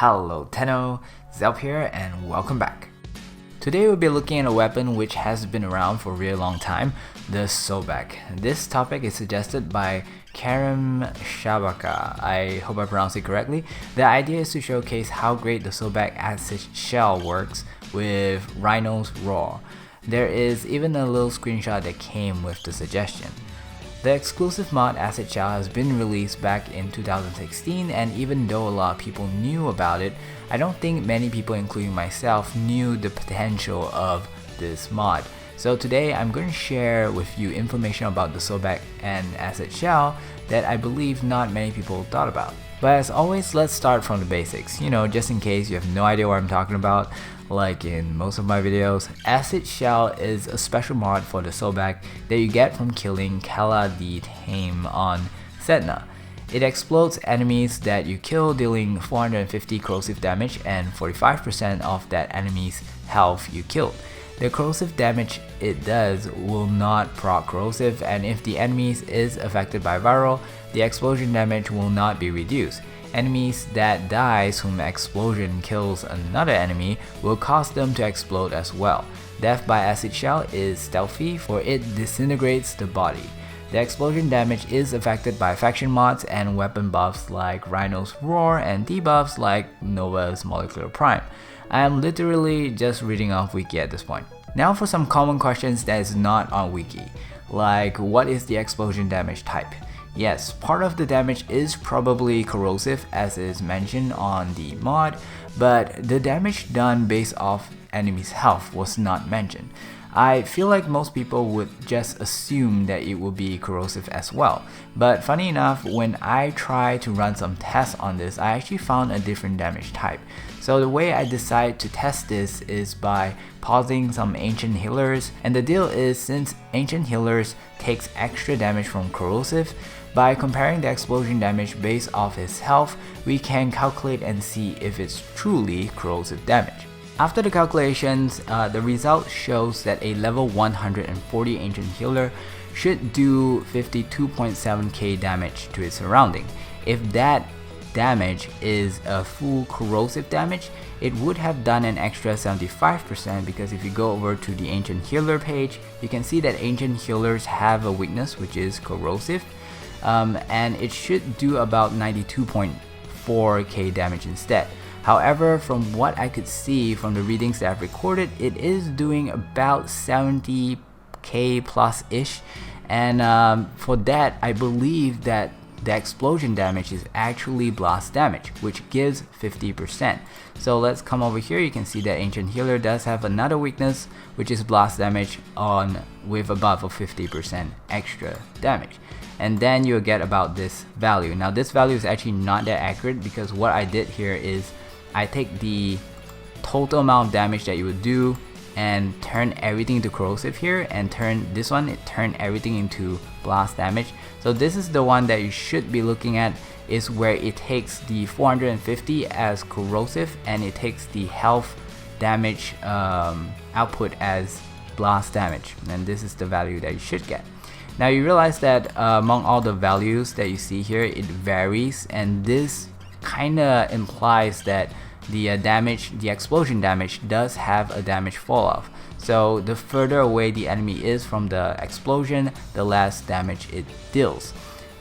Hello Tenno, Zelp here and welcome back. Today we'll be looking at a weapon which has been around for a really long time, the Sobek. This topic is suggested by Kareem Shabaka. I hope I pronounced it correctly. The idea is to showcase how great the Sobek acid shell works with Rhino's Roar. There is even a little screenshot that came with the suggestion. The exclusive mod Acid Shell has been released back in 2016, and even though a lot of people knew about it, I don't think many people, including myself, knew the potential of this mod. So today I'm going to share with you information about the Sobek and Acid Shell that I believe not many people thought about. But as always, let's start from the basics, just in case you have no idea what I'm talking about. Like in most of my videos, Acid Shell is a special mod for the Sobek that you get from killing Kala the Tame on Sedna. It explodes enemies that you kill, dealing 450 corrosive damage and 45% of that enemy's health you killed. The corrosive damage it does will not proc corrosive, and if the enemy is affected by viral, the explosion damage will not be reduced. Enemies that dies whom explosion kills another enemy will cause them to explode as well. Death by Acid Shell is stealthy, for it disintegrates the body. The explosion damage is affected by faction mods and weapon buffs like Rhino's Roar and debuffs like Nova's Molecular Prime. I am literally just reading off wiki at this point. Now for some common questions that is not on wiki, like what is the explosion damage type? Yes, part of the damage is probably corrosive as is mentioned on the mod, but the damage done based off enemy's health was not mentioned. I feel like most people would just assume that it will be corrosive as well, but funny enough, when I tried to run some tests on this, I actually found a different damage type. So the way I decided to test this is by pausing some ancient healers, and the deal is, since ancient healers takes extra damage from corrosive, by comparing the explosion damage based off his health, we can calculate and see if it's truly corrosive damage. After the calculations, the result shows that a level 140 ancient healer should do 52.7k damage to its surrounding. If that damage is a full corrosive damage, it would have done an extra 75%, because if you go over to the ancient healer page, you can see that ancient healers have a weakness which is corrosive, and it should do about 92.4k damage instead. However, from what I could see from the readings that I've recorded, it is doing about 70k plus ish, and for that I believe that the explosion damage is actually blast damage, which gives 50%. So let's come over here. You can see that ancient healer does have another weakness, which is blast damage with a buff of 50% extra damage. And then you'll get about this value. Now this value is actually not that accurate, because what I did here is I take the total amount of damage that you would do and turn everything into corrosive here, and turn everything into blast damage. So this is the one that you should be looking at, is where it takes the 450 as corrosive and it takes the health damage output as blast damage, and this is the value that you should get. Now you realize that among all the values that you see here, it varies, and this kinda implies that the explosion damage does have a damage fall off. So the further away the enemy is from the explosion, the less damage it deals.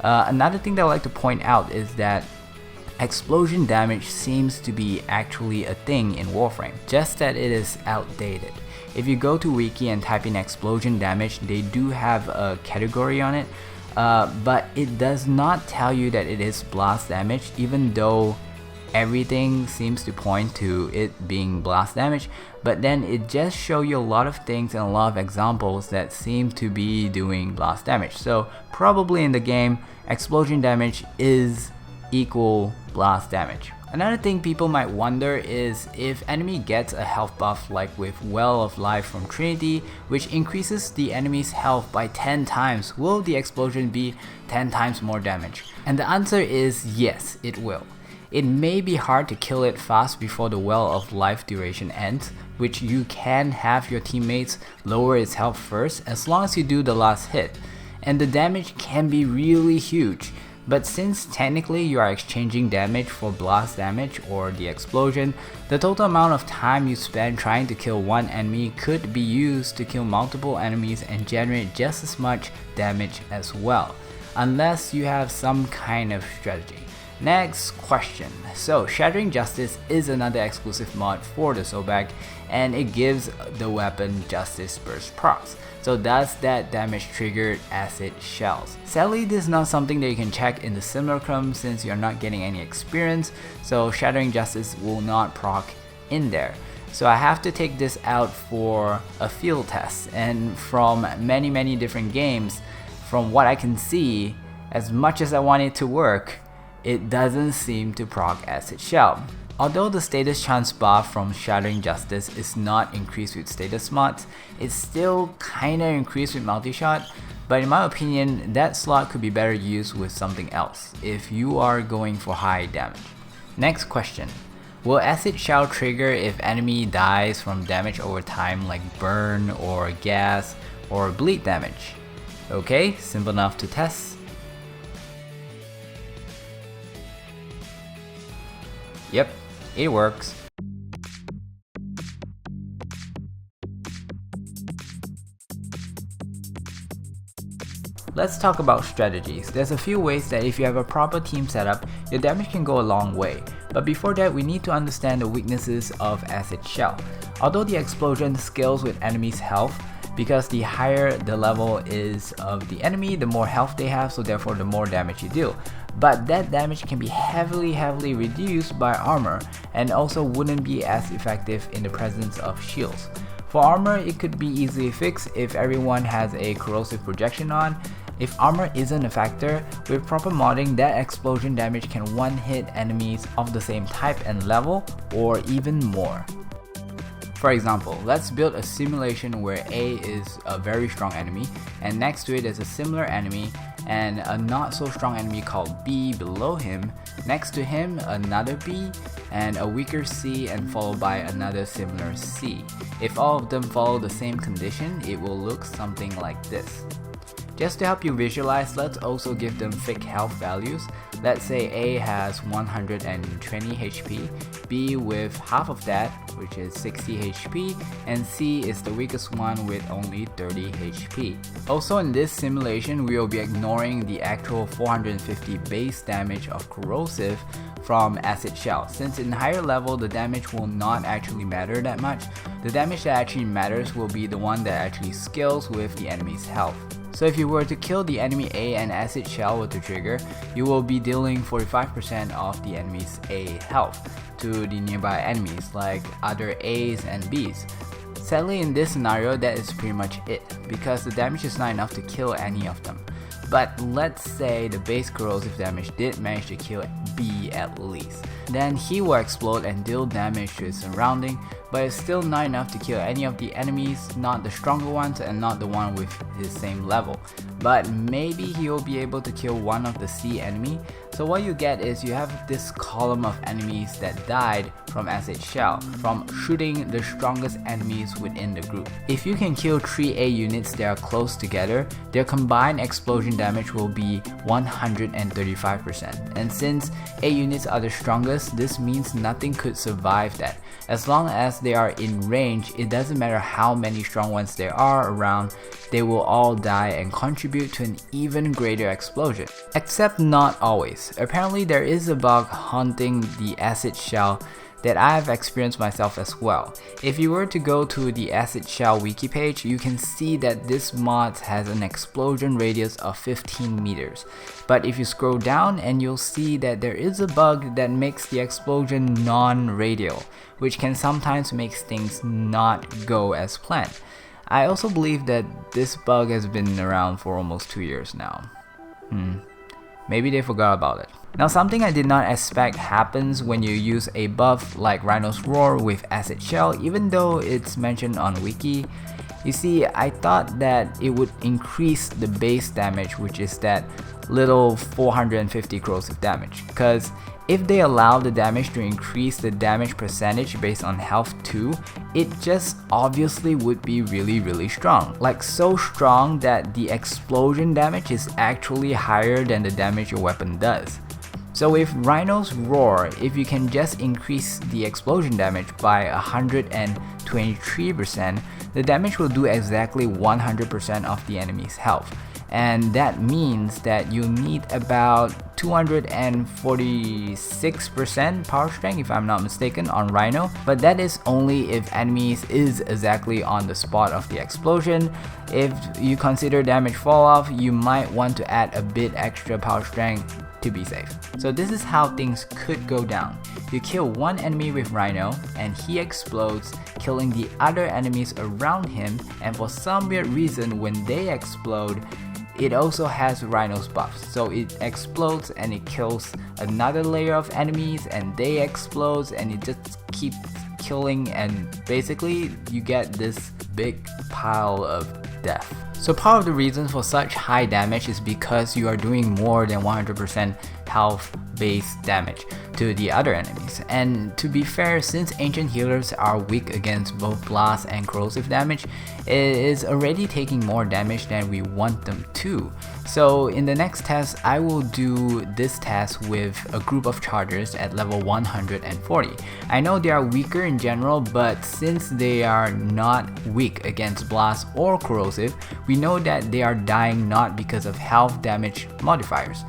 Another thing that I like to point out is that explosion damage seems to be actually a thing in Warframe, just that it is outdated. If you go to wiki and type in explosion damage, they do have a category on it, but it does not tell you that it is blast damage, even though everything seems to point to it being blast damage. But then it just shows you a lot of things and a lot of examples that seem to be doing blast damage. So probably in the game, explosion damage is equal blast damage. Another thing people might wonder is if enemy gets a health buff like with Well of Life from Trinity, which increases the enemy's health by 10 times, will the explosion be 10 times more damage? And the answer is yes, it will. It may be hard to kill it fast before the Well of Life duration ends, which you can have your teammates lower its health first as long as you do the last hit, and the damage can be really huge. But since technically you are exchanging damage for blast damage or the explosion, the total amount of time you spend trying to kill one enemy could be used to kill multiple enemies and generate just as much damage as well, unless you have some kind of strategy. Next question. So Shattering Justice is another exclusive mod for the Sobek, and it gives the weapon Justice Burst procs. So does that damage trigger acid shells? Sadly, this is not something that you can check in the simulacrum since you're not getting any experience, so Shattering Justice will not proc in there. So I have to take this out for a field test, and from many different games, from what I can see, as much as I want it to work, it doesn't seem to proc acid shell. Although the status chance buff from Shattering Justice is not increased with status mods, it's still kinda increased with multi-shot, but in my opinion, that slot could be better used with something else if you are going for high damage. Next question. Will acid shell trigger if enemy dies from damage over time like burn or gas or bleed damage? Okay, simple enough to test. Yep, it works. Let's talk about strategies. There's a few ways that if you have a proper team setup, your damage can go a long way. But before that, we need to understand the weaknesses of acid shell. Although the explosion scales with enemies' health, because the higher the level is of the enemy, the more health they have, so therefore the more damage you deal. But that damage can be heavily reduced by armor, and also wouldn't be as effective in the presence of shields. For armor, it could be easily fixed if everyone has a corrosive projection on. If armor isn't a factor, with proper modding, that explosion damage can one-hit enemies of the same type and level, or even more. For example, let's build a simulation where A is a very strong enemy, and next to it is a similar enemy and a not so strong enemy called B below him, next to him another B, and a weaker C, and followed by another similar C. If all of them follow the same condition, it will look something like this. Just to help you visualize, let's also give them fake health values. Let's say A has 120 HP, B with half of that, which is 60 HP, and C is the weakest one with only 30 HP. Also in this simulation, we will be ignoring the actual 450 base damage of corrosive from acid shell. Since in higher level, the damage will not actually matter that much. The damage that actually matters will be the one that actually scales with the enemy's health. So if you were to kill the enemy A and acid shell with the trigger, you will be dealing 45% of the enemy's A health to the nearby enemies like other A's and B's. Sadly, in this scenario, that is pretty much it, because the damage is not enough to kill any of them. But let's say the base corrosive damage did manage to kill B at least. Then he will explode and deal damage to his surrounding, but it's still not enough to kill any of the enemies, not the stronger ones and not the one with his same level. But maybe he will be able to kill one of the C enemy. So what you get is you have this column of enemies that died from acid shell, from shooting the strongest enemies within the group. If you can kill 3 A units that are close together, their combined explosion damage will be 135%. And since A units are the strongest, this means nothing could survive that. As long as they are in range, it doesn't matter how many strong ones there are around, they will all die and contribute to an even greater explosion. Except not always. Apparently there is a bug haunting the acid shell that I have experienced myself as well. If you were to go to the acid shell wiki page, you can see that this mod has an explosion radius of 15 meters. But if you scroll down, and you'll see that there is a bug that makes the explosion non-radial, which can sometimes make things not go as planned. I also believe that this bug has been around for almost 2 years now. Maybe they forgot about it. Now, something I did not expect happens when you use a buff like Rhino's Roar with acid shell, even though it's mentioned on wiki. You see, I thought that it would increase the base damage, which is that little 450 corrosive damage, because If they allow the damage to increase the damage percentage based on health too, it just obviously would be really strong. Like so strong that the explosion damage is actually higher than the damage your weapon does. So with Rhino's Roar, if you can just increase the explosion damage by 123%, the damage will do exactly 100% of the enemy's health. And that means that you need about 246% power strength if I'm not mistaken on Rhino, but that is only if enemies is exactly on the spot of the explosion. If you consider damage fall off, you might want to add a bit extra power strength to be safe. So this is how things could go down. You kill one enemy with Rhino and he explodes, killing the other enemies around him, and for some weird reason when they explode, it also has Rhino's buffs. So it explodes and it kills another layer of enemies and they explode and it just keeps killing, and basically you get this big pile of death. So part of the reason for such high damage is because you are doing more than 100% health based damage to the other enemies. And to be fair, since ancient healers are weak against both blast and corrosive damage, it is already taking more damage than we want them to. So in the next test, I will do this test with a group of chargers at level 140. I know they are weaker in general, but since they are not weak against blast or corrosive, we know that they are dying not because of health damage modifiers.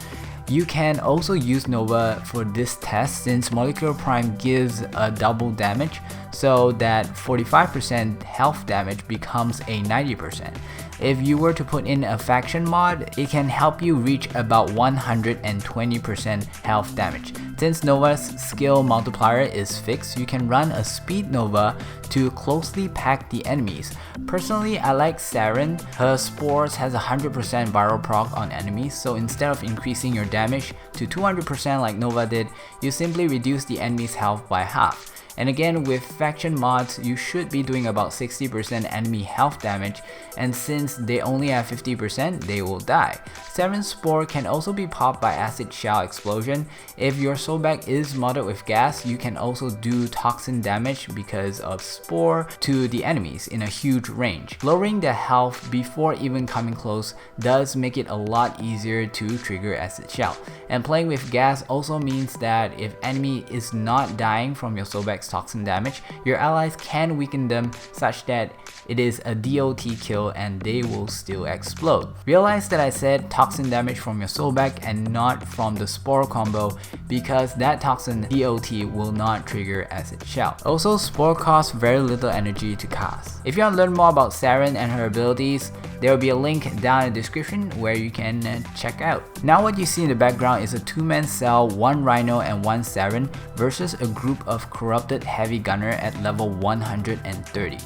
You can also use Nova for this test since Molecular Prime gives a double damage, so that 45% health damage becomes a 90%. If you were to put in a faction mod, it can help you reach about 120% health damage. Since Nova's skill multiplier is fixed, you can run a speed Nova to closely pack the enemies. Personally, I like Saryn. Her spores has 100% viral proc on enemies, so instead of increasing your damage to 200% like Nova did, you simply reduce the enemy's health by half. And again, with faction mods, you should be doing about 60% enemy health damage, and since they only have 50%, they will die. Saryn's Spore can also be popped by Acid Shell Explosion. If your Sobek is modded with gas, you can also do toxin damage because of Spore to the enemies in a huge range. Lowering the health before even coming close does make it a lot easier to trigger Acid Shell. And playing with gas also means that if enemy is not dying from your Sobek's toxin damage, your allies can weaken them such that it is a DOT kill and they will still explode. Realize that I said toxin damage from your Sobek and not from the Spore combo because that toxin DOT will not trigger Acid Shell. Also, Spore costs very little energy to cast. If you want to learn more about Saryn and her abilities, there will be a link down in the description where you can check out. Now what you see in the background is a 2-man cell, 1 Rhino and 1 Saryn versus a group of corrupted heavy gunner at level 130.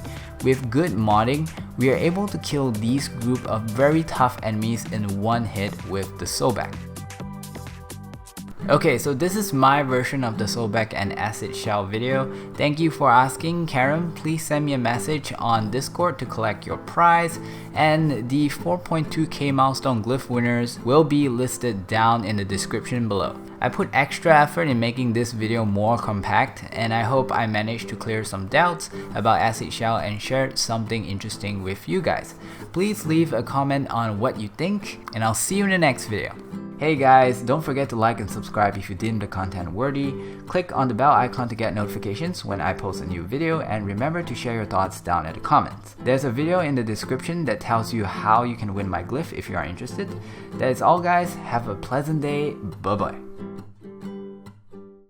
With good modding, we are able to kill these group of very tough enemies in one hit with the Sobek. Okay, so this is my version of the Sobek and Acid Shell video. Thank you for asking, Kareem. Please send me a message on Discord to collect your prize, and the 4.2k milestone Glyph winners will be listed down in the description below. I put extra effort in making this video more compact, and I hope I managed to clear some doubts about Acid Shell and shared something interesting with you guys. Please leave a comment on what you think, and I'll see you in the next video. Hey guys, don't forget to like and subscribe if you deem the content worthy. Click on the bell icon to get notifications when I post a new video, and remember to share your thoughts down in the comments. There's a video in the description that tells you how you can win my glyph if you are interested. That is all guys, have a pleasant day, bye bye.